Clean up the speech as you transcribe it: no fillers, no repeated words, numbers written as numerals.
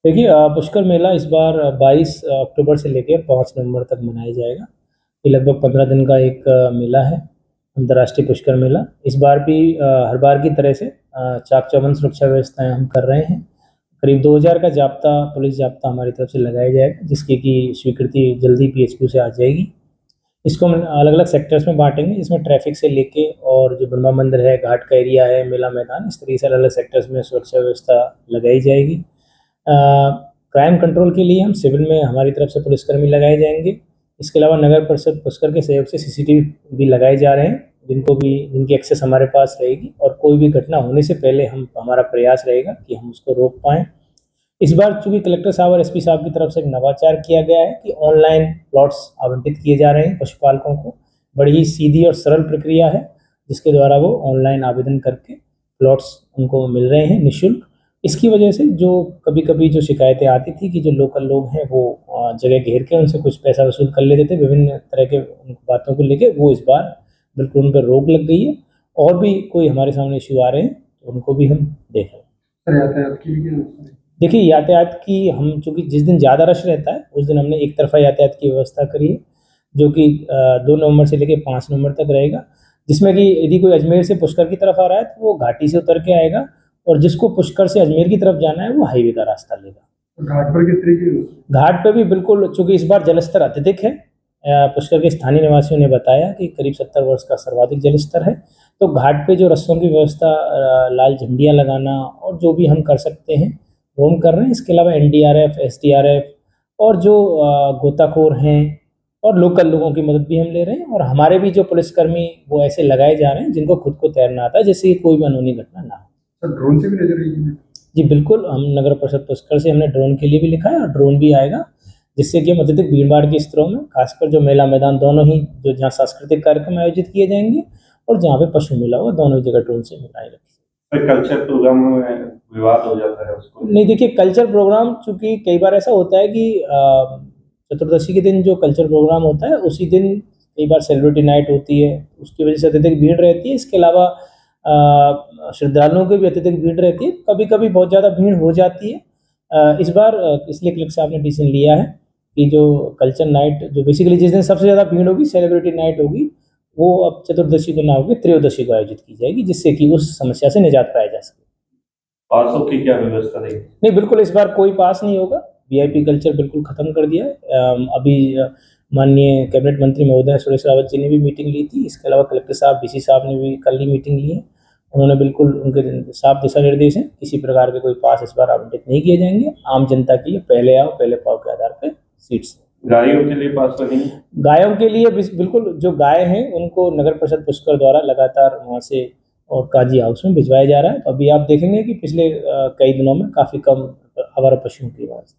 देखिए, पुष्कर मेला इस बार 22 अक्टूबर से लेकर 5 नवंबर तक मनाया जाएगा। ये लगभग 15 दिन का एक मेला है, अंतर्राष्ट्रीय पुष्कर मेला। इस बार भी हर बार की तरह से चाक चौबंद सुरक्षा व्यवस्थाएं हम कर रहे हैं। करीब 2000 का जाब्ता, पुलिस जाब्ता हमारी तरफ से लगाया जाएगा, जिसकी की स्वीकृति जल्दी PHQ से आ जाएगी। इसको हम अलग अलग सेक्टर्स में बांटेंगे, इसमें ट्रैफिक से लेके और जो ब्रह्मा मंदिर है, घाट का एरिया है, मेला मैदान, इस तरीके से अलग अलग सेक्टर्स में सुरक्षा व्यवस्था लगाई जाएगी। क्राइम कंट्रोल के लिए हम सिविल में हमारी तरफ से पुलिसकर्मी लगाए जाएंगे। इसके अलावा नगर परिषद पुष्कर के सहयोग से CCTV भी लगाए जा रहे हैं, जिनकी एक्सेस हमारे पास रहेगी, और कोई भी घटना होने से पहले हमारा प्रयास रहेगा कि हम उसको रोक पाएँ। इस बार चूंकि कलेक्टर साहब और SP साहब की तरफ से एक नवाचार किया गया है कि ऑनलाइन प्लॉट्स आवंटित किए जा रहे हैं पशुपालकों को। बड़ी ही सीधी और सरल प्रक्रिया है, जिसके द्वारा वो ऑनलाइन आवेदन करके प्लॉट्स उनको मिल रहे हैं निःशुल्क। इसकी वजह से जो कभी कभी जो शिकायतें आती थी कि जो लोकल लोग हैं वो जगह घेर के उनसे कुछ पैसा वसूल कर लेते थे विभिन्न तरह के बातों को लेके, वो इस बार बिल्कुल उन पर रोक लग गई है। और भी कोई हमारे सामने इश्यू आ रहे हैं तो उनको भी हम देख रहे हैं। देखिए, यातायात की हम चूँकि जिस दिन ज़्यादा रश रहता है उस दिन हमने एक तरफा यातायात की व्यवस्था करी है, जो कि 2 नवंबर से लेकर 5 नवंबर तक रहेगा, जिसमें कि यदि कोई अजमेर से पुष्कर की तरफ आ रहा है तो वो घाटी से उतर के आएगा, और जिसको पुष्कर से अजमेर की तरफ जाना है वो हाईवे का रास्ता लेगा। घाट पर किस तरीके? घाट पर भी बिल्कुल, चूँकि इस बार जलस्तर अत्यधिक है, पुष्कर के स्थानीय निवासियों ने बताया कि करीब 70 वर्ष का सर्वाधिक जलस्तर है, तो घाट पे जो रस्सों की व्यवस्था, लाल झंडियाँ लगाना और जो भी हम कर सकते हैं वो हम कर रहे हैं। इसके अलावा NDRF, SDRF और जो गोताखोर हैं और लोकल लोगों की मदद भी हम ले रहे हैं, और हमारे भी जो पुलिसकर्मी वो ऐसे लगाए जा रहे हैं जिनको खुद को तैरना आता है, जिससे कि कोई भी अनहोनी घटना ना हो। ड्रोन से भी नजर रखेंगे? जी बिल्कुल, हम नगर परिषद पुष्कर से हमने ड्रोन के लिए भी लिखा है, और ड्रोन भी आएगा, जिससे कि हम अत्यधिक भीड़ भाड़ के स्तरों में, खासकर जो मेला मैदान दोनों ही, जो जहाँ सांस्कृतिक कार्यक्रम आयोजित किए जाएंगे और जहाँ पे पशु मेला होगा, दोनों ही जगह ड्रोन से निगरानी रखेंगे। कल्चर प्रोग्राम में विवाद हो जाता है उसको? नहीं, देखिए, कल्चर प्रोग्राम चूंकि कई बार ऐसा होता है कि चतुर्दशी के दिन जो कल्चर प्रोग्राम होता है उसी दिन कई बार सेलिब्रिटी नाइट होती है, उसकी वजह से अत्यधिक भीड़ रहती है। इसके अलावा श्रद्धालुओं की भी अत्यधिक भीड़ रहती है, कभी कभी बहुत ज़्यादा भीड़ हो जाती है। इस बार इसलिए कलेक्टर साहब ने डिसीजन लिया है कि जो कल्चर नाइट, जो बेसिकली जिस दिन सबसे ज़्यादा भीड़ होगी, सेलिब्रिटी नाइट होगी, वो अब चतुर्दशी को ना होगी, त्रयोदशी को आयोजित की जाएगी, जिससे कि उस समस्या से निजात पाया जा सके। पासों की क्या व्यवस्था रहेगी? नहीं, बिल्कुल इस बार कोई पास नहीं होगा, VIP कल्चर बिल्कुल खत्म कर दिया है। अभी माननीय कैबिनेट मंत्री महोदय सुरेश रावत जी ने भी मीटिंग ली थी। इसके अलावा कलेक्टर साहब, DC साहब ने भी कल ही मीटिंग ली है। उन्होंने बिल्कुल, उनके साफ दिशा निर्देश हैं, किसी प्रकार के कोई पास इस बार आवंटित नहीं किए जाएंगे। आम जनता के लिए पहले आओ पहले पाओ के आधार पर सीट्स। गायों के लिए पास लगेंगे? गायों के लिए बिल्कुल, जो गाय हैं उनको नगर परिषद पुष्कर द्वारा लगातार वहाँ से और काजी हाउस में भिजवाया जा रहा है। तो अभी आप देखेंगे कि पिछले कई दिनों में काफ़ी कम आवारा पशुओं की आवाज़